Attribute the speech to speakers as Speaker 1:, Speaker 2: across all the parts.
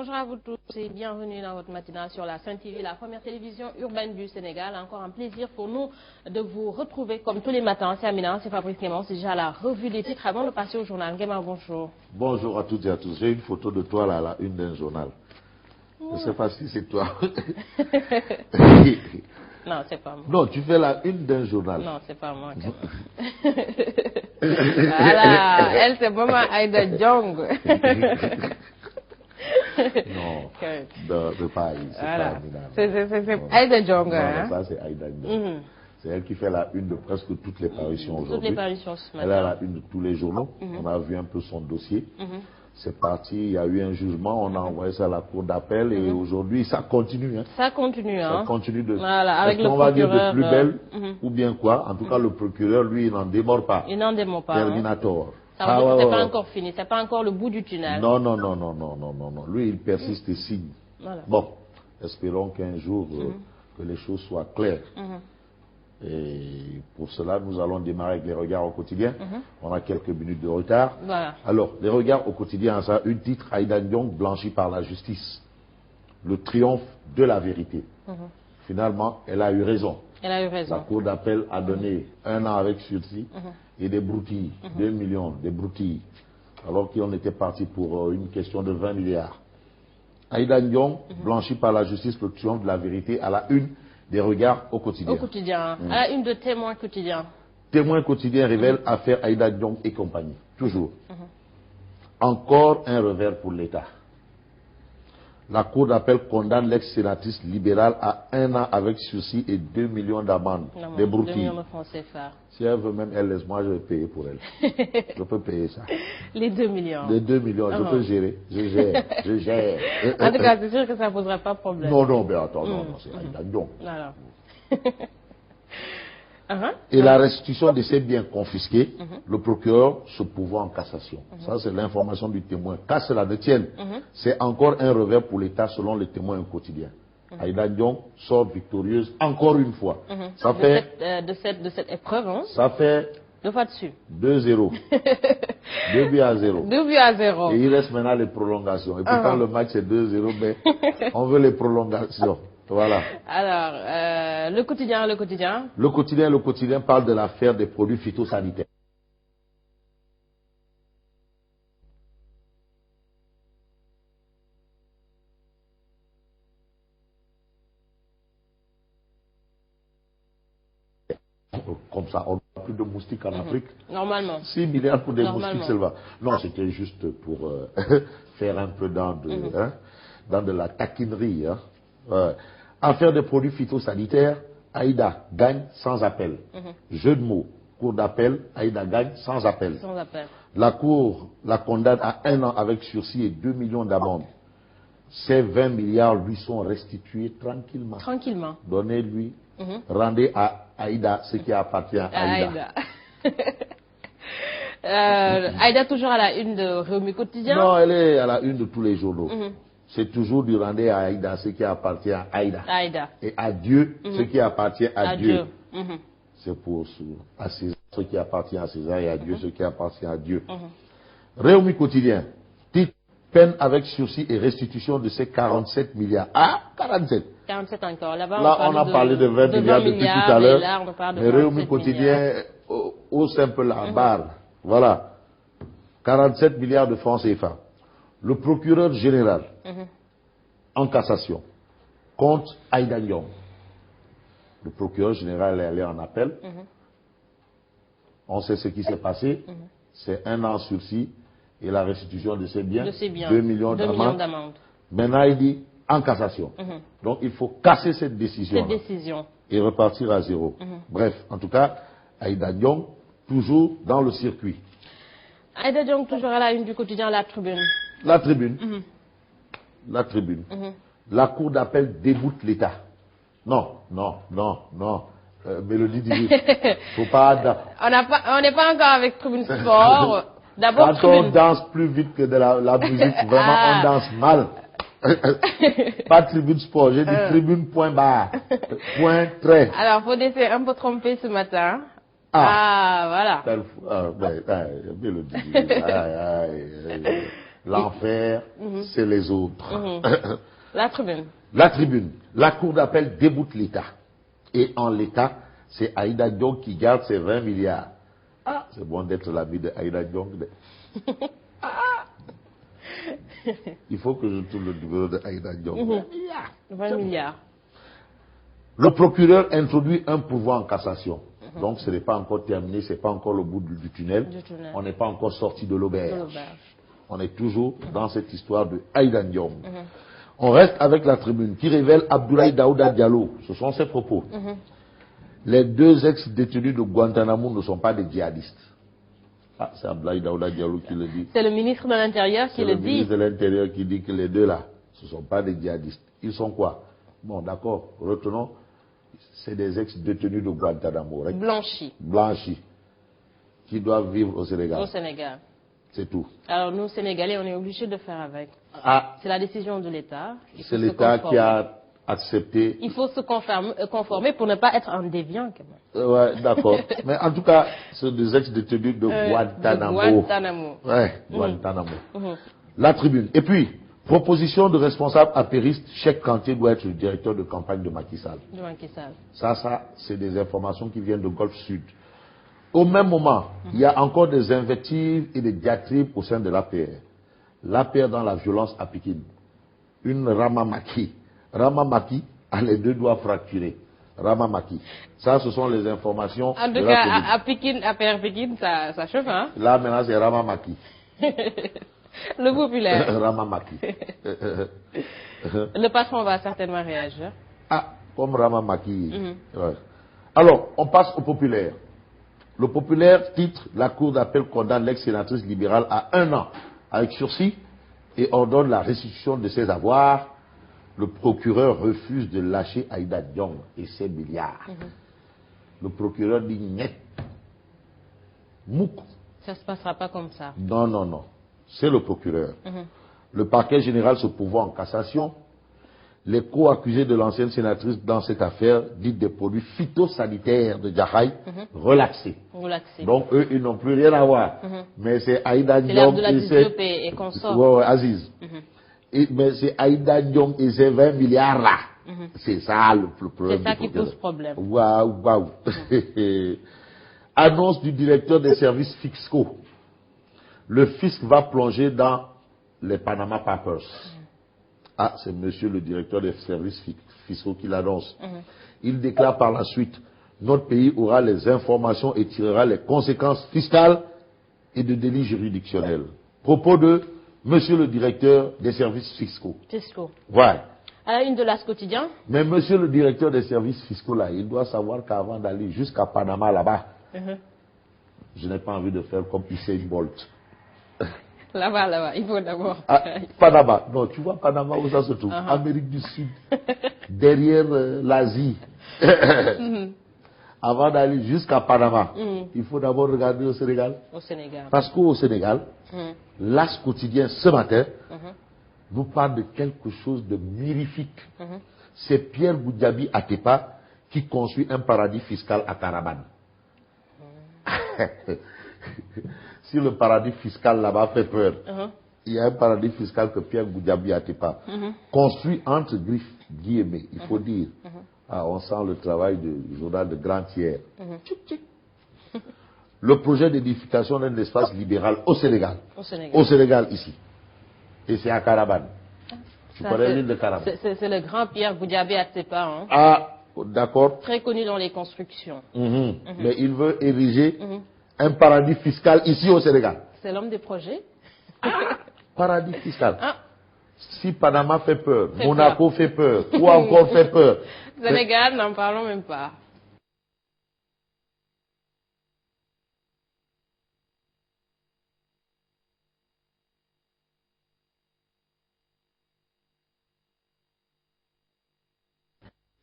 Speaker 1: bonjour à vous tous et bienvenue dans votre matinale sur la Sen TV, la première télévision urbaine du Sénégal. Encore un plaisir pour nous de vous retrouver comme tous les matins. C'est Amina, c'est Fabrice Clément, c'est déjà la revue des titres avant de passer au journal. Guéma, bonjour.
Speaker 2: Bonjour à toutes et à tous. J'ai une photo de toi là, à la une d'un journal. Je ne sais pas si c'est toi.
Speaker 1: Non, c'est pas moi.
Speaker 2: Non, tu fais la une d'un journal.
Speaker 1: Non, c'est pas moi. Voilà, elle c'est Maman Aïda Diong.
Speaker 2: Non, de Paris, c'est
Speaker 1: voilà.
Speaker 2: pas Amina.
Speaker 1: C'est Aïda Diong.
Speaker 2: Non, ça c'est Aïda Diong. C'est elle qui fait la une de presque toutes les parutions aujourd'hui.
Speaker 1: Toutes les parutions ce matin.
Speaker 2: Elle a la une de tous les journaux. On a vu un peu son dossier. C'est parti, il y a eu un jugement, on a envoyé ça à la cour d'appel et aujourd'hui ça continue. Hein.
Speaker 1: Ça continue, hein.
Speaker 2: Ça continue de.
Speaker 1: Voilà, avec le
Speaker 2: on va dire
Speaker 1: procureur,
Speaker 2: de plus belle ou bien quoi. En tout cas, le procureur, lui, il n'en démord pas.
Speaker 1: Il n'en démord pas.
Speaker 2: Terminator.
Speaker 1: Ça veut dire que c'est pas encore fini, c'est pas encore le bout du tunnel.
Speaker 2: Non. Lui, il persiste et signe.
Speaker 1: Voilà.
Speaker 2: Bon, espérons qu'un jour que les choses soient claires. Et pour cela, nous allons démarrer avec les regards au quotidien. On a quelques minutes de retard.
Speaker 1: Voilà.
Speaker 2: Alors, les regards au quotidien, ça a une titre, Aïda Diong blanchi par la justice. Le triomphe de la vérité. Finalement, elle a eu raison.
Speaker 1: Elle a eu raison.
Speaker 2: La cour d'appel a donné 1 an avec sursis et des broutilles, 2 millions, des broutilles, alors qu'on était parti pour une question de 20 milliards. Aïda Diong blanchi par la justice, le triomphe de la vérité à la une des regards au quotidien.
Speaker 1: Au quotidien. À la une de Témoin quotidien.
Speaker 2: Témoin quotidien révèle affaire Aïda Diong et compagnie. Toujours. Encore un revers pour l'État. La Cour d'appel condamne l'ex-sénatrice libérale à 1 an avec sursis et 2 millions d'amende. Des broutilles.
Speaker 1: 2 millions de francs CFA.
Speaker 2: Si elle veut même, elle laisse moi, je vais payer pour elle. Je peux payer ça.
Speaker 1: Les 2 millions.
Speaker 2: Les 2 millions, je peux gérer. Je gère.
Speaker 1: En tout cas, c'est sûr que ça ne posera pas de problème.
Speaker 2: Non, mais attends, non, c'est Aïda Diong.
Speaker 1: Voilà.
Speaker 2: Et la restitution de ces biens confisqués, le procureur se pourvoit en cassation. Ça, c'est l'information du témoin. Qu'à cela ne tienne, c'est encore un revers pour l'État selon le témoin quotidien. Aïda Diong sort victorieuse encore une fois. Ça fait,
Speaker 1: de cette épreuve, hein?
Speaker 2: Ça fait
Speaker 1: 2 fois dessus.
Speaker 2: 2-0. 2 buts à 0.
Speaker 1: 2 buts à 0.
Speaker 2: Et il reste maintenant les prolongations. Et pourtant, le match c'est 2-0, mais on veut les prolongations. Voilà.
Speaker 1: Alors, le quotidien.
Speaker 2: Le quotidien parle de l'affaire des produits phytosanitaires. Comme ça, on n'a plus de moustiques en Afrique.
Speaker 1: Normalement.
Speaker 2: 6 milliards pour des moustiques seulement. Non, c'était juste pour faire un peu dans de la taquinerie. Hein. Affaire des produits phytosanitaires, Aïda gagne sans appel. Jeu de mots, cour d'appel, Aïda gagne sans appel.
Speaker 1: Sans appel.
Speaker 2: La cour la condamne à 1 an avec sursis et 2 millions d'amende. Ces 20 milliards lui sont restitués tranquillement.
Speaker 1: Tranquillement.
Speaker 2: Donnez-lui, rendez à Aïda ce qui appartient à Aïda.
Speaker 1: Aïda toujours à la une de Réumi Quotidien.
Speaker 2: Non, elle est à la une de tous les journaux. C'est toujours du rendez à Aïda ce qui appartient à Aïda. Et à Dieu ce qui appartient à Dieu. C'est pour à César ce qui appartient à César et à Dieu ce qui appartient à Dieu. Réumi Quotidien. Titre, peine avec sursis et restitution de ces 47 milliards. Ah, 47.
Speaker 1: 47 encore. Là-bas,
Speaker 2: là, on a parlé de 20 milliards depuis tout à l'heure. Mais Réumi Quotidien, au simple la barre. Voilà. 47 milliards de francs CFA. Le procureur général, en cassation, contre Aïda Diong. Le procureur général est allé en appel. On sait ce qui s'est passé. C'est 1 an sursis et la restitution de ses biens. 2 millions d'amende. Maintenant, il dit en cassation. Donc, il faut casser cette décision. Et repartir à zéro. Bref, en tout cas, Aïda Diong, toujours dans le circuit.
Speaker 1: Aïda Diong, toujours à la une du quotidien La Tribune.
Speaker 2: La Tribune. La Tribune. La cour d'appel déboute l'État. Non. Mélodie dit, faut pas.
Speaker 1: On n'est pas encore avec Tribune Sport. D'abord,
Speaker 2: quand on danse plus vite que de la musique, vraiment, on danse mal. Pas Tribune Sport, j'ai dit Tribune point barre. Point trait.
Speaker 1: Alors, Fodé s'est un peu trompé ce matin. Voilà.
Speaker 2: L'enfer, c'est les autres.
Speaker 1: La tribune.
Speaker 2: La tribune. La cour d'appel déboute l'État. Et en l'État, c'est Aïda Diong qui garde ses 20 milliards. Ah, c'est bon d'être l'ami de Aïda Diong. Il faut que je trouve le numéro de Aïda Diong.
Speaker 1: 20 milliards.
Speaker 2: Le procureur introduit un pouvoir en cassation. Donc ce n'est pas encore terminé, ce n'est pas encore le bout du tunnel. On n'est pas encore sorti de l'auberge. On est toujours dans cette histoire de Aïda Diong. On reste avec la tribune qui révèle Abdoulaye Daouda Diallo. Ce sont ses propos. Les 2 ex-détenus de Guantanamo ne sont pas des djihadistes. Ah, c'est Abdoulaye Daouda Diallo qui le dit.
Speaker 1: C'est le ministre de l'Intérieur qui le dit.
Speaker 2: C'est le ministre de l'Intérieur qui dit que les 2 là, ce ne sont pas des djihadistes. Ils sont quoi? Bon, d'accord, retenons. C'est des ex-détenus de Guantanamo.
Speaker 1: Blanchis.
Speaker 2: Blanchis. Qui doivent vivre au Sénégal.
Speaker 1: Au Sénégal.
Speaker 2: C'est tout.
Speaker 1: Alors nous, Sénégalais, on est obligés de faire avec. C'est la décision de l'État.
Speaker 2: C'est l'État qui a accepté.
Speaker 1: Il faut se conformer pour ne pas être un déviant, quand même.
Speaker 2: Ouais, d'accord. Mais en tout cas, c'est des ex-détenus de Guantanamo.
Speaker 1: Guantanamo.
Speaker 2: Ouais, Guantanamo. La tribune. Et puis, proposition de responsable apériste, Cheikh Kanté doit être le directeur de campagne de Macky Sall. Ça, c'est des informations qui viennent de Golfe Sud. Au même moment, il y a encore des invectives et des diatribes au sein de l'APR. L'APR dans la violence à Pékin. Une Ramamaki. Ramamaki a les 2 doigts fracturés. Ramamaki. Ça, ce sont les informations.
Speaker 1: En tout cas, à Pékin, APR Pékin, ça chauffe, hein?
Speaker 2: Là, maintenant, c'est Ramamaki.
Speaker 1: Le populaire.
Speaker 2: Ramamaki.
Speaker 1: Le patron va certainement réagir.
Speaker 2: Ah, comme Ramamaki. Ouais. Alors, on passe au populaire. Le populaire titre, la cour d'appel condamne l'ex-sénatrice libérale à 1 an avec sursis et ordonne la restitution de ses avoirs. Le procureur refuse de lâcher Aïda Diong et ses milliards. Le procureur dit net. Mouk.
Speaker 1: Ça ne se passera pas comme ça.
Speaker 2: Non, non, non. C'est le procureur. Le parquet général se pourvoit en cassation. Les co-accusés de l'ancienne sénatrice dans cette affaire, dite des produits phytosanitaires de Djahaï, relaxés. Donc eux, ils n'ont plus rien à voir. Mais c'est Aïda Diong
Speaker 1: et consort.
Speaker 2: Aziz. Mais c'est Aïda Diong et ses 20 milliards là. C'est ça le problème.
Speaker 1: C'est ça qui pose problème.
Speaker 2: Waouh, waouh. Annonce du directeur des services fiscaux. Le fisc va plonger dans les Panama Papers. Ah, c'est monsieur le directeur des services fiscaux qui l'annonce. Il déclare par la suite, notre pays aura les informations et tirera les conséquences fiscales et de délits juridictionnels. Propos de monsieur le directeur des services fiscaux. Ouais.
Speaker 1: À la une de l'As quotidien.
Speaker 2: Mais monsieur le directeur des services fiscaux là, il doit savoir qu'avant d'aller jusqu'à Panama là-bas, je n'ai pas envie de faire comme Usain Bolt.
Speaker 1: Là-bas, il faut d'abord.
Speaker 2: Panama. Non, tu vois Panama où ça se trouve? Amérique du Sud. Derrière l'Asie. Avant d'aller jusqu'à Panama, il faut d'abord regarder au Sénégal. Parce qu'au Sénégal, l'As quotidien ce matin nous parle de quelque chose de mirifique. C'est Pierre Goudiaby Atepa qui construit un paradis fiscal à Taraban. Si le paradis fiscal là-bas fait peur, il y a un paradis fiscal que Pierre Goudiaby Atepa construit entre griffes, guillemets, il faut dire. On sent le travail du journal de Grand Tiers. Le projet d'édification d'un espace libéral au Sénégal. Au Sénégal, ici. Et c'est à Caraban. Tu connais l'île de Caraban?
Speaker 1: C'est le grand Pierre Goudiaby Atepa. Hein?
Speaker 2: Ah, d'accord.
Speaker 1: Très connu dans les constructions.
Speaker 2: Mais il veut ériger un paradis fiscal ici au Sénégal.
Speaker 1: C'est l'homme des projets.
Speaker 2: Paradis fiscal. Si Panama fait peur, Monaco fait peur, ou encore fait peur.
Speaker 1: Sénégal, n'en parlons même pas.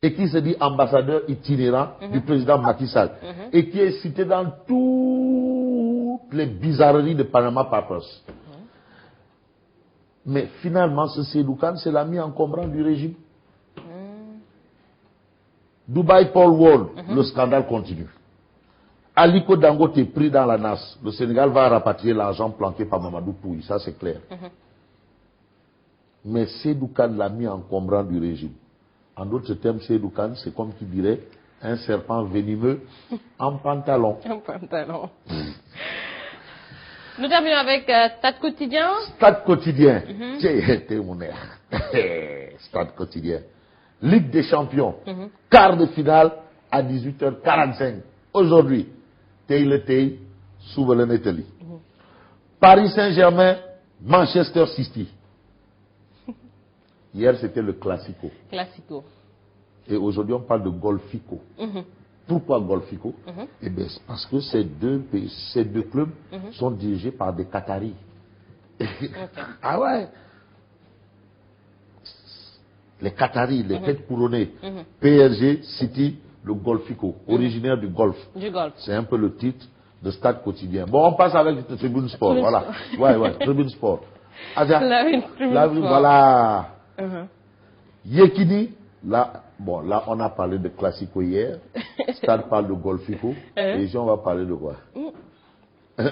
Speaker 2: Et qui se dit ambassadeur itinérant du président Macky Sall. Et qui est cité dans toutes les bizarreries de Panama Papers. Mais finalement, ce Seydou Khan, c'est l'ami encombrant du régime. Dubai Paul Wall, le scandale continue. Aliko Dangote est pris dans la NAS. Le Sénégal va rapatrier l'argent planqué par Mamadou Pouy, ça c'est clair. Mais Seydou Kane l'a mis encombrant du régime. En d'autres termes, Seydou Kane, c'est comme qui dirait un serpent venimeux en pantalon.
Speaker 1: En pantalon. Nous terminons avec Stade Quotidien.
Speaker 2: Stade Quotidien. T'es mon air. Stade Quotidien. Ligue des champions. Quart de finale à 18h45. Aujourd'hui, Tay souverain Italie. Paris Saint-Germain, Manchester City. Hier, c'était le Classico.
Speaker 1: Classico.
Speaker 2: Et aujourd'hui, on parle de Golfico. Pourquoi Golfico? Eh bien, c'est parce que ces deux clubs sont dirigés par des Qataris. Okay. Ah ouais. Les Qataris, les têtes couronnées. PSG, City, le Golfico, originaire du Golfe.
Speaker 1: Du Golfe.
Speaker 2: C'est un peu le titre de Stade Quotidien. Bon, on passe avec le Tribune Sport. Voilà. Ouais, Tribune Sport. Voilà. Yekini, là, on a parlé de Classico hier. Stade parle de Golfico. Et les gens vont parler de quoi?
Speaker 1: Je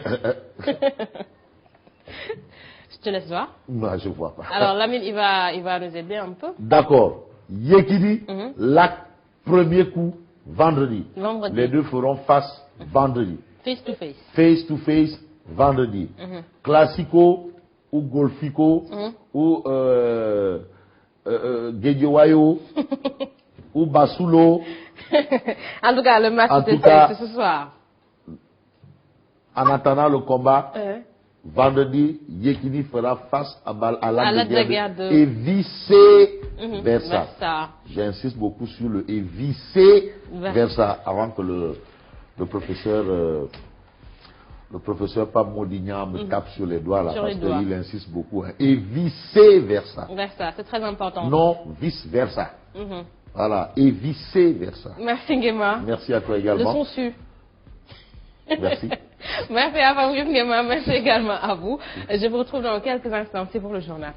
Speaker 1: te laisse voir.
Speaker 2: Non, je ne vois pas.
Speaker 1: Alors, Lamine, il va nous aider un peu.
Speaker 2: D'accord. Yekini, l'acte premier coup, vendredi. Les deux feront face vendredi.
Speaker 1: Face to face.
Speaker 2: Face to face, vendredi. Classico ou Golfico ou Guédiouayo ou Basulo.
Speaker 1: En tout cas, le match c'est ce soir.
Speaker 2: En attendant le combat, vendredi, Yekini fera face à la guerre et vice-versa. J'insiste beaucoup sur le et vice-versa avant que le professeur Pape Modignan me tape sur les doigts là, parce qu'il insiste beaucoup. Hein. Et vice-versa.
Speaker 1: C'est très important.
Speaker 2: Non, vice-versa. Voilà, et vice-versa.
Speaker 1: Merci Nguema.
Speaker 2: Merci à toi également.
Speaker 1: Le son su.
Speaker 2: Merci.
Speaker 1: Merci à Fabrice Nguema, merci également à vous. Je vous retrouve dans quelques instants, c'est pour le journal.